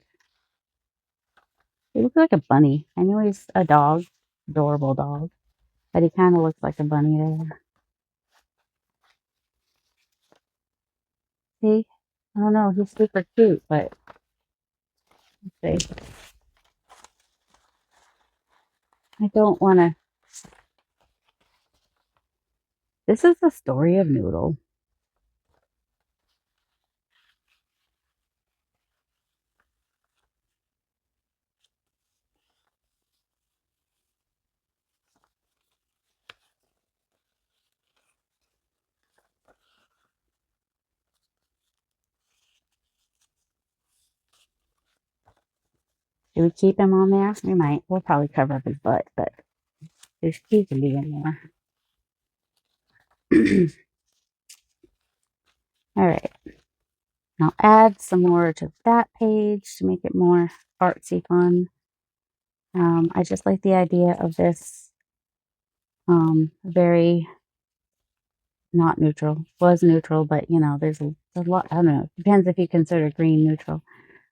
He looks like a bunny. I know he's a dog, adorable dog, but he kind of looks like a bunny there. See? I don't know. He's super cute, but let's see. I don't want to. This is the story of Noodle. Do we keep him on there? We might. We'll probably cover up his butt, but his teeth can be in there. All right. I'll add some more to that page to make it more artsy fun. I just like the idea of this very not neutral. Was neutral, but you know, there's a lot. I don't know. Depends if you consider green neutral.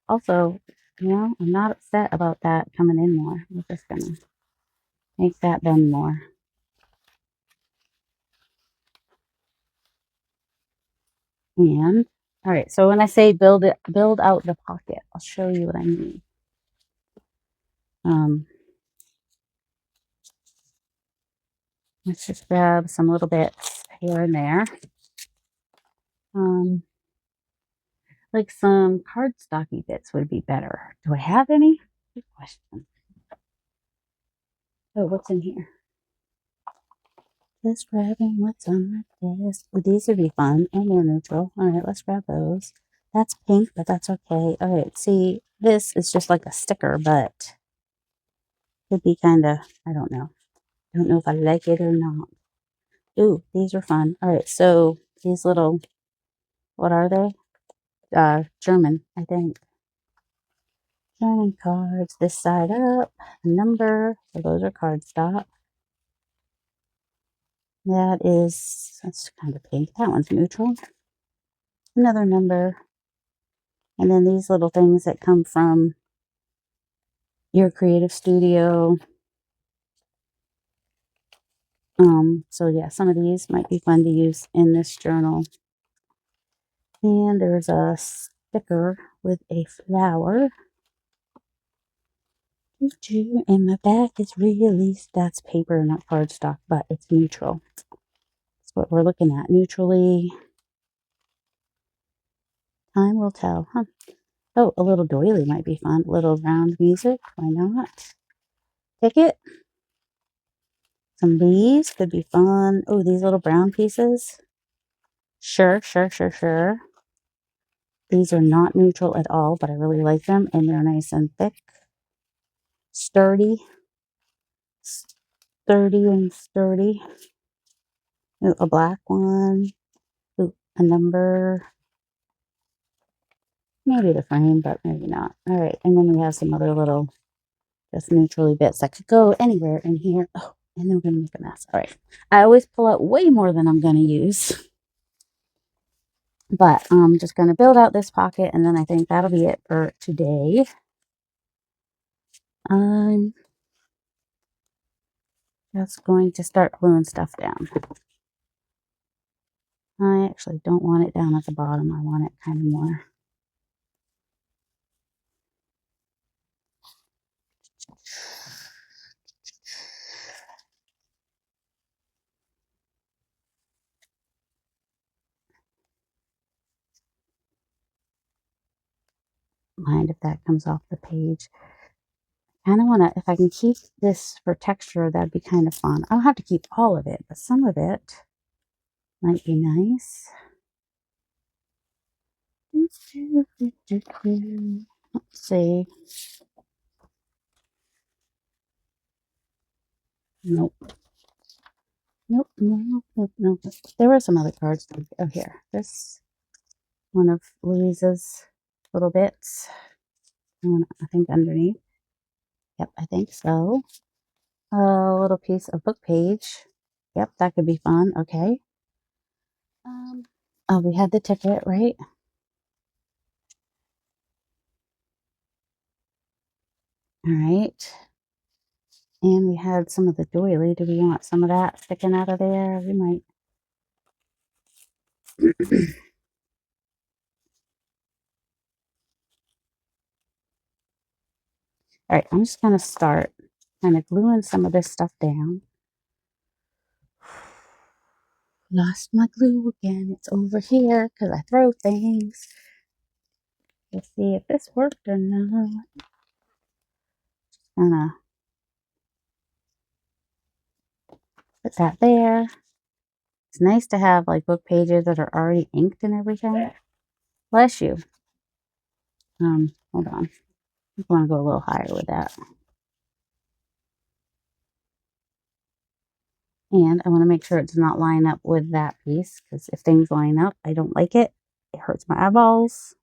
Also, you know, I'm not upset about that coming in more. We're just gonna make that bend more. And all right, so when I say build out the pocket, I'll show you what I mean. Let's just grab some little bits here and there. Like some cardstocky bits would be better. Do I have any? Good question. Oh, what's in here? Just grabbing what's on my desk. Well, these would be fun and they're neutral. All right, let's grab those. That's pink, but that's okay. All right, see, this is just like a sticker, but could be kind of, I don't know. I don't know if I like it or not. Ooh, these are fun. All right, so these little, what are they? German, I think. German cards, this side up, number, so those are cardstock. That's kind of pink. That one's neutral. Another number. And then these little things that come from your creative studio. So yeah, some of these might be fun to use in this journal. And there's a sticker with a flower. And my back is really, that's paper, not cardstock, but it's neutral. That's what we're looking at. Neutrally. Time will tell, huh? Oh, a little doily might be fun. Little round music. Why not? Ticket. Some leaves could be fun. Oh, these little brown pieces. Sure, sure, sure, sure. These are not neutral at all, but I really like them. And they're nice and thick. Sturdy. Sturdy and sturdy. Ooh, a black one. Ooh, a number. Maybe the frame, but maybe not. All right. And then we have some other little just neutrally bits that could go anywhere in here. Oh, and then we're going to make a mess. All right. I always pull out way more than I'm going to use. But I'm just going to build out this pocket, and then I think that'll be it for today. I'm just going to start gluing stuff down. I actually don't want it down at the bottom. I want it kind of more. Mind if that comes off the page. I kind of want to, if I can keep this for texture, that'd be kind of fun. I don't have to keep all of it, but some of it might be nice. Let's see. Nope. Nope, nope, nope, nope. There were some other cards. Oh, here. This one of Louisa's little bits. And I think underneath. Yep, I think so. A little piece of book page. Yep, that could be fun. Okay. Oh, we had the ticket, right? All right. And we had some of the doily. Do we want some of that sticking out of there? We might. All right, I'm just going to start kind of gluing some of this stuff down. Lost my glue again. It's over here because I throw things. Let's see if this worked or not. Just gonna put that there. It's nice to have like book pages that are already inked and everything. Bless you. Hold on. I want to go a little higher with that. And I want to make sure it does not line up with that piece, because if things line up, I don't like it. It hurts my eyeballs.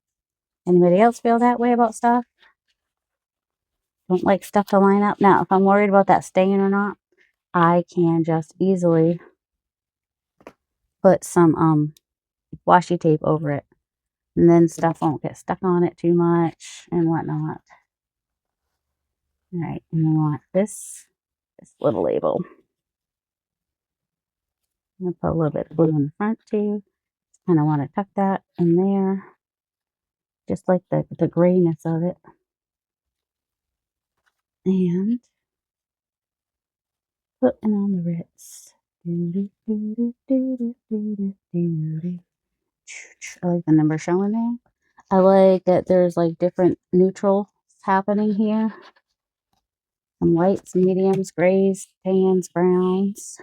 Anybody else feel that way about stuff? Don't like stuff to line up? Now, if I'm worried about that staying or not, I can just easily put some washi tape over it. And then stuff won't get stuck on it too much and whatnot. All right, and we want this little label. I'm going to put a little bit of blue in the front too. Kind of want to tuck that in there. Just like the grayness of it. And putting on the Ritz. I like the number showing there. I like that there's like different neutrals happening here. Some whites, mediums, grays, tans, browns.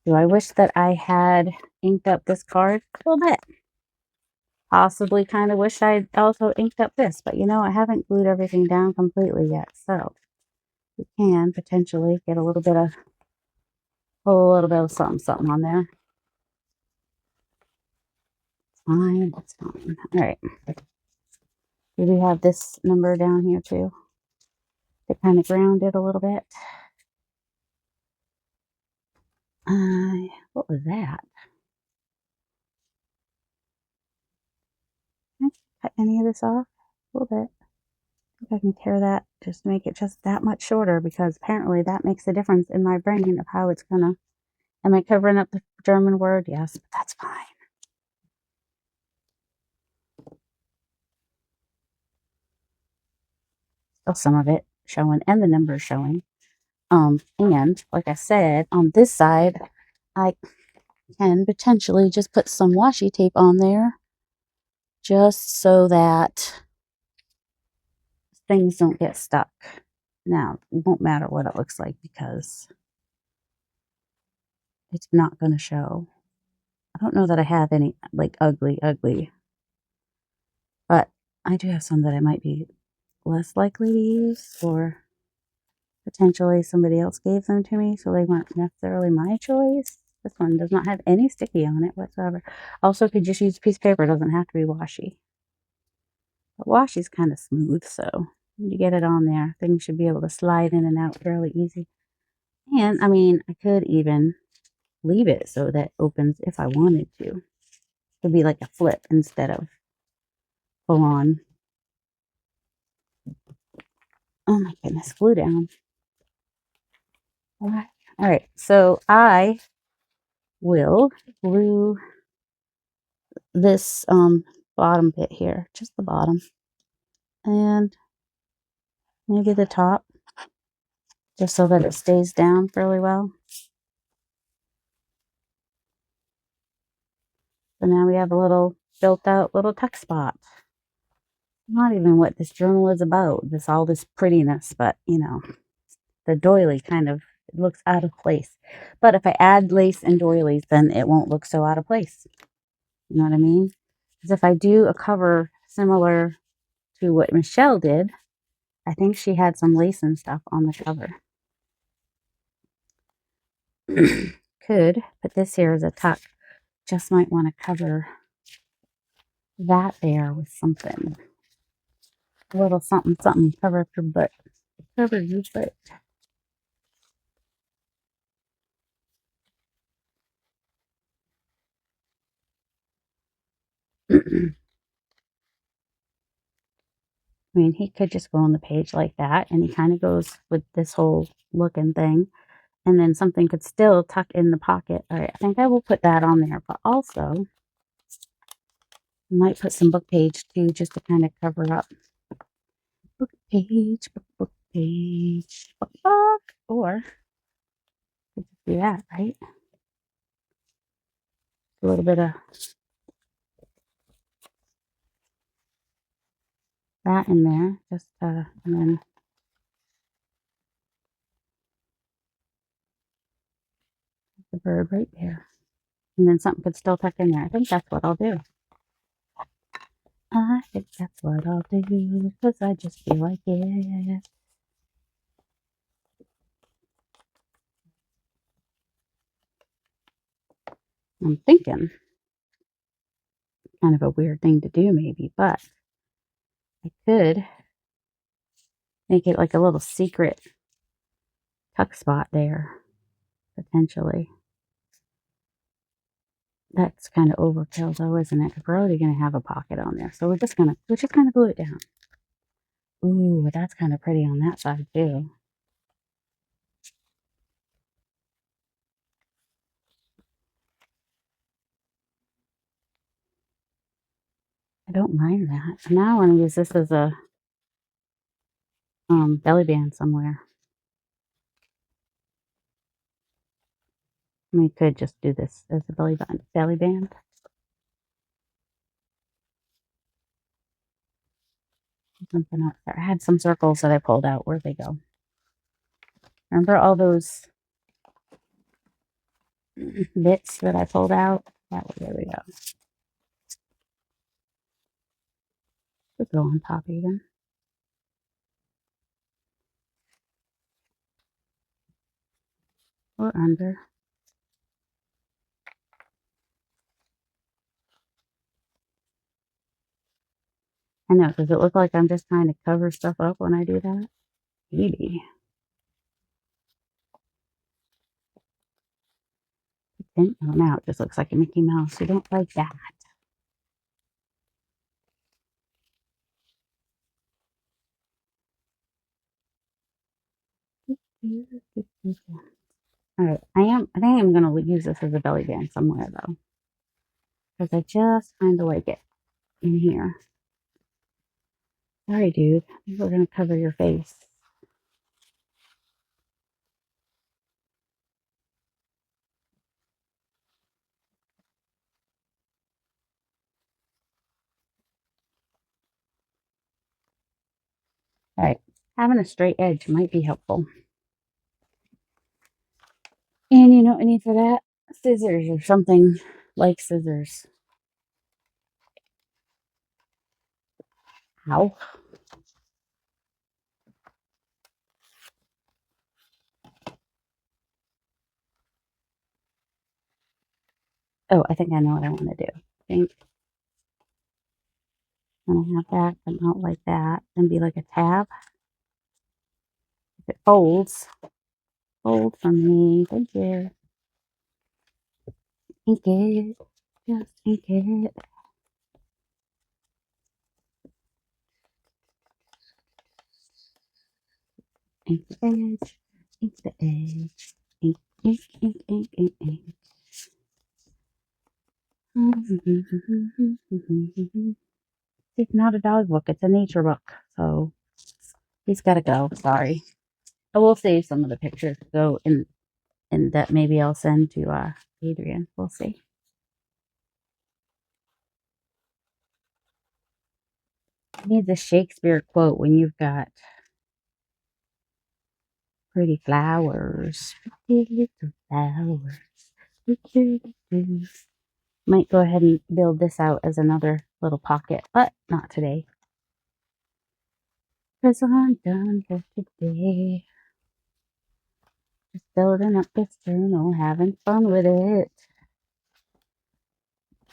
Do I wish that I had inked up this card? A little bit. Possibly kind of wish I'd also inked up this, but you know, I haven't glued everything down completely yet, so we can potentially get a little bit of something on there. Fine, that's fine. All right. Do we have this number down here too? To kind of ground it a little bit. What was that? Can I cut any of this off? A little bit. I think I can tear that just to make it just that much shorter, because apparently that makes a difference in my brain of how it's gonna. Am I covering up the German word? Yes, but that's fine. Still some of it showing and the numbers showing. And like I said, on this side, I can potentially just put some washi tape on there just so that things don't get stuck. Now, it won't matter what it looks like because it's not going to show. I don't know that I have any like ugly, but I do have some that I might be less likely to use, or potentially somebody else gave them to me, so they weren't necessarily my choice. This one does not have any sticky on it whatsoever. Also, could just use a piece of paper. It doesn't have to be washi. But washi's kind of smooth, so when you get it on there, things should be able to slide in and out fairly easy. And, I mean, I could even leave it so that it opens if I wanted to. It would be like a flip instead of full on. Oh my goodness, glue down. All right, so I will glue this bottom bit here, just the bottom, and maybe the top, just so that it stays down fairly well. So now we have a little built out little tuck spot. Not even what this journal is about, all this prettiness, but you know, the doily kind of looks out of place. But if I add lace and doilies, then it won't look so out of place. You know what I mean? Because if I do a cover similar to what Michelle did, I think she had some lace and stuff on the cover. Could put this here as a tuck. Just might want to cover that there with something. A little something, something. Cover up your butt. Cover your butt. I mean, he could just go on the page like that, and he kind of goes with this whole looking thing. And then something could still tuck in the pocket. All right, I think I will put that on there, but also I might put some book page too, just to kind of cover up. Book page, book page, book, or we could do that, right? A little bit of that in there, just and then the bird right there. And then something could still tuck in there. I think that's what I'll do. I think that's what I'll do, because I just feel like it. I'm thinking kind of a weird thing to do maybe, but I could make it like a little secret tuck spot there, potentially. That's kind of overkill though, isn't it? Because we're already going to have a pocket on there. So we're just going to glue it down. Ooh, that's kind of pretty on that side too. I don't mind that. Now I want to use this as a belly band somewhere. We could just do this as a belly band. Something else there. I had some circles that I pulled out. Where'd they go? Remember all those bits that I pulled out? There we go. Let's go on top even. Or under. I know, does it look like I'm just trying to cover stuff up when I do that? Maybe. Oh, now it just looks like a Mickey Mouse. You don't like that. Alright, I think I'm going to use this as a belly band somewhere though. Because I just kind of like it in here. Sorry, dude. We're going to cover your face. Alright, having a straight edge might be helpful. And you know what I need for that? Scissors or something like scissors. Ow. Oh, I think I know what I want to do. I think I'm going to have that come out like that and be like a tab. If it folds, fold for me. Thank you. Ink it. Just ink it. Ink the edge. Ink the edge. Ink, ink, ink, ink, ink, ink. It's not a dog book, it's a nature book. So he's got to go. Sorry. I will save some of the pictures though, and that maybe I'll send to Adrian. We'll see. Needs a Shakespeare quote when you've got pretty flowers. Pretty little flowers. Might go ahead and build this out as another little pocket, but not today. Because I'm done for today. Just building up this journal, having fun with it.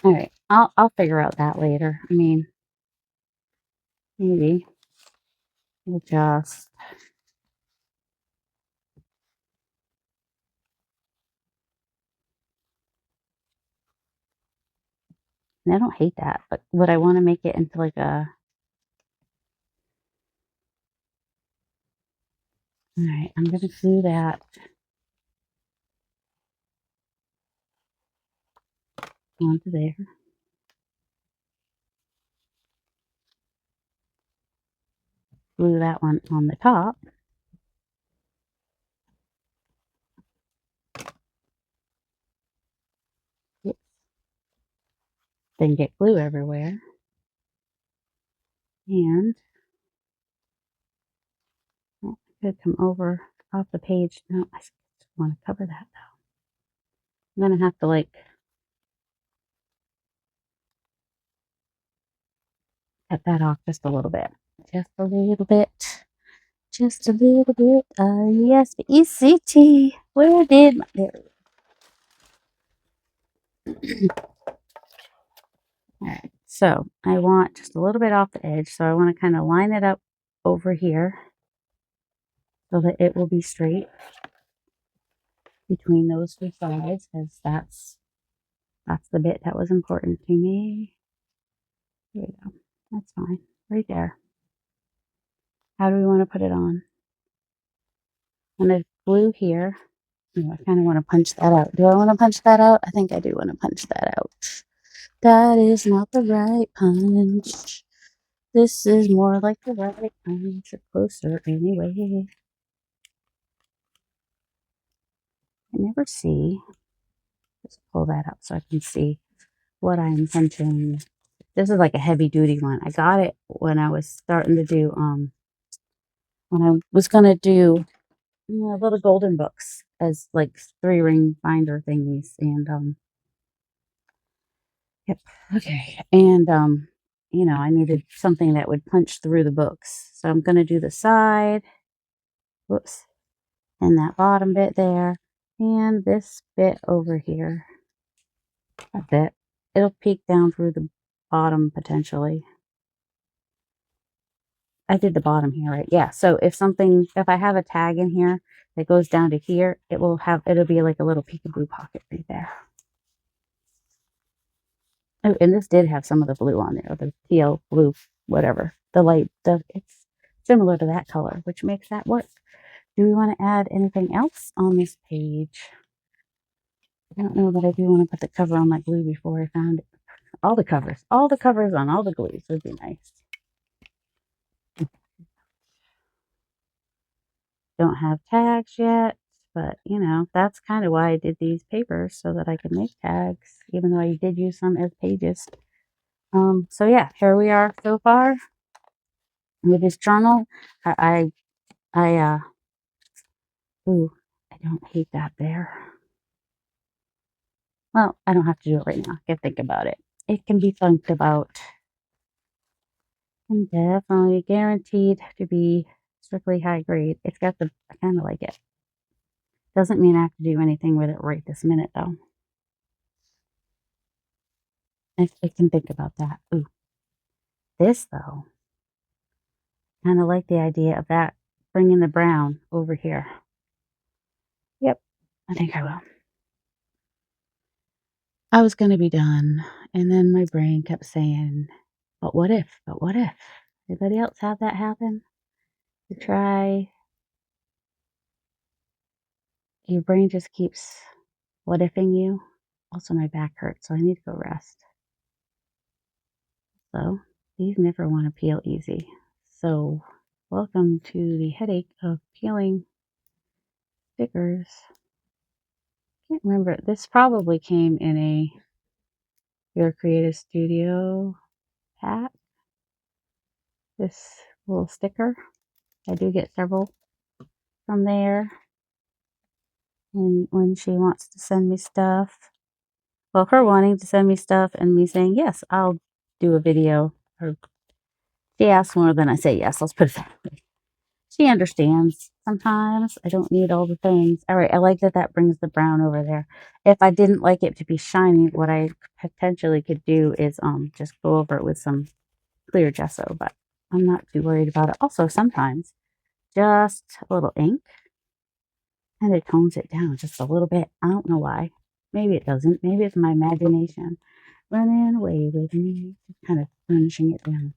Alright, I'll figure out that later. I mean, maybe we'll just and I don't hate that, but would I want to make it into like a alright, I'm gonna do that onto there. Glue that one on the top. Oops. Then get glue everywhere. And oh, I could come over off the page. No, I want to cover that though. I'm gonna have to like cut that off just a little bit. Just a little bit. Just a little bit. R-E-S-P-E-C-T. Where did my there? Alright. So I want just a little bit off the edge. So I want to kind of line it up over here so that it will be straight between those two sides, because that's the bit that was important to me. There we go. That's fine. Right there. How do we want to put it on? I'm going to glue here. Oh, I kind of want to punch that out. Do I want to punch that out? I think I do want to punch that out. That is not the right punch. This is more like the right punch, or closer anyway. I never see. Just pull that up so I can see what I'm punching. This is like a heavy duty one. I got it when I was starting to do, when I was going to do little golden books as like 3-ring binder thingies. And, yep. Okay. And, I needed something that would punch through the books. So I'm going to do the side. Whoops. And that bottom bit there. And this bit over here. That's it. It'll peek down through the bottom potentially. I did the bottom here, right? Yeah. So if I have a tag in here that goes down to here, it'll be like a little peekaboo pocket right there. Oh, and this did have some of the blue on there, the teal, blue, whatever. It's similar to that color, which makes that work. Do we want to add anything else on this page? I don't know that I do want to put the cover on my glue before I found it. All the covers on all the glues would be nice. Don't have tags yet, but that's kind of why I did these papers, so that I could make tags, even though I did use some as pages. So yeah, here we are so far with this journal. Ooh, I don't hate that there. Well, I don't have to do it right now. I can think about it. It can be thought about. And definitely guaranteed to be strictly high grade. I kind of like it. Doesn't mean I have to do anything with it right this minute, though. I can think about that. Ooh, this, though, kind of like the idea of that, bringing the brown over here. Yep, I think I will. I was going to be done, and then my brain kept saying, but what if? But what if? Anybody else have that happen? You try, your brain just keeps what ifing you. Also, my back hurts, so I need to go rest. So, these never want to peel easy. So, welcome to the headache of peeling stickers. Can't remember. This probably came in a Your Creative Studio pack. This little sticker. I do get several from there. And when she wants to send me stuff. Well, her wanting to send me stuff and me saying, yes, I'll do a video. Or she asks more than I say yes. Let's put it that way. She understands. Sometimes I don't need all the things. All right, I like that brings the brown over there. If I didn't like it to be shiny, what I potentially could do is just go over it with some clear gesso, but I'm not too worried about it. Also, sometimes just a little ink and it tones it down just a little bit. I don't know why. Maybe it doesn't. Maybe it's my imagination running away with me, kind of furnishing it down.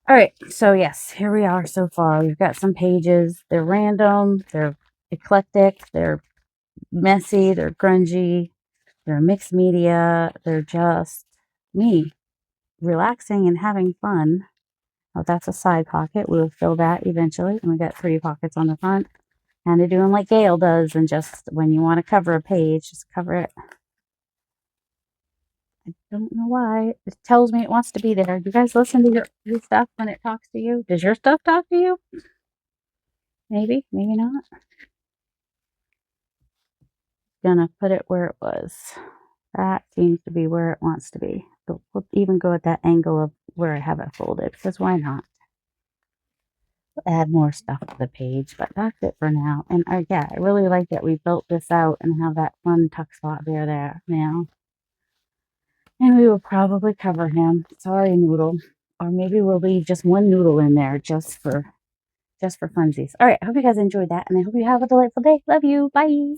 All right, so yes, here we are so far. We've got some pages. They're random, they're eclectic, they're messy, they're grungy, they're mixed media. They're just me relaxing and having fun. Oh, that's a side pocket. We'll fill that eventually. And we got 3 pockets on the front. Kind of doing like Gail does, and just when you want to cover a page, just cover it. I don't know why. It tells me it wants to be there. Do you guys listen to your stuff when it talks to you? Does your stuff talk to you? Maybe, maybe not. Gonna put it where it was. That seems to be where it wants to be. So we'll even go at that angle of where I have it folded, because why not? We'll add more stuff to the page, but that's it for now. And yeah, I really like that we built this out and have that fun tuck spot there now. And we will probably cover him. Sorry, Noodle. Or maybe we'll leave just one noodle in there just for funsies. All right, I hope you guys enjoyed that, and I hope you have a delightful day. Love you. Bye.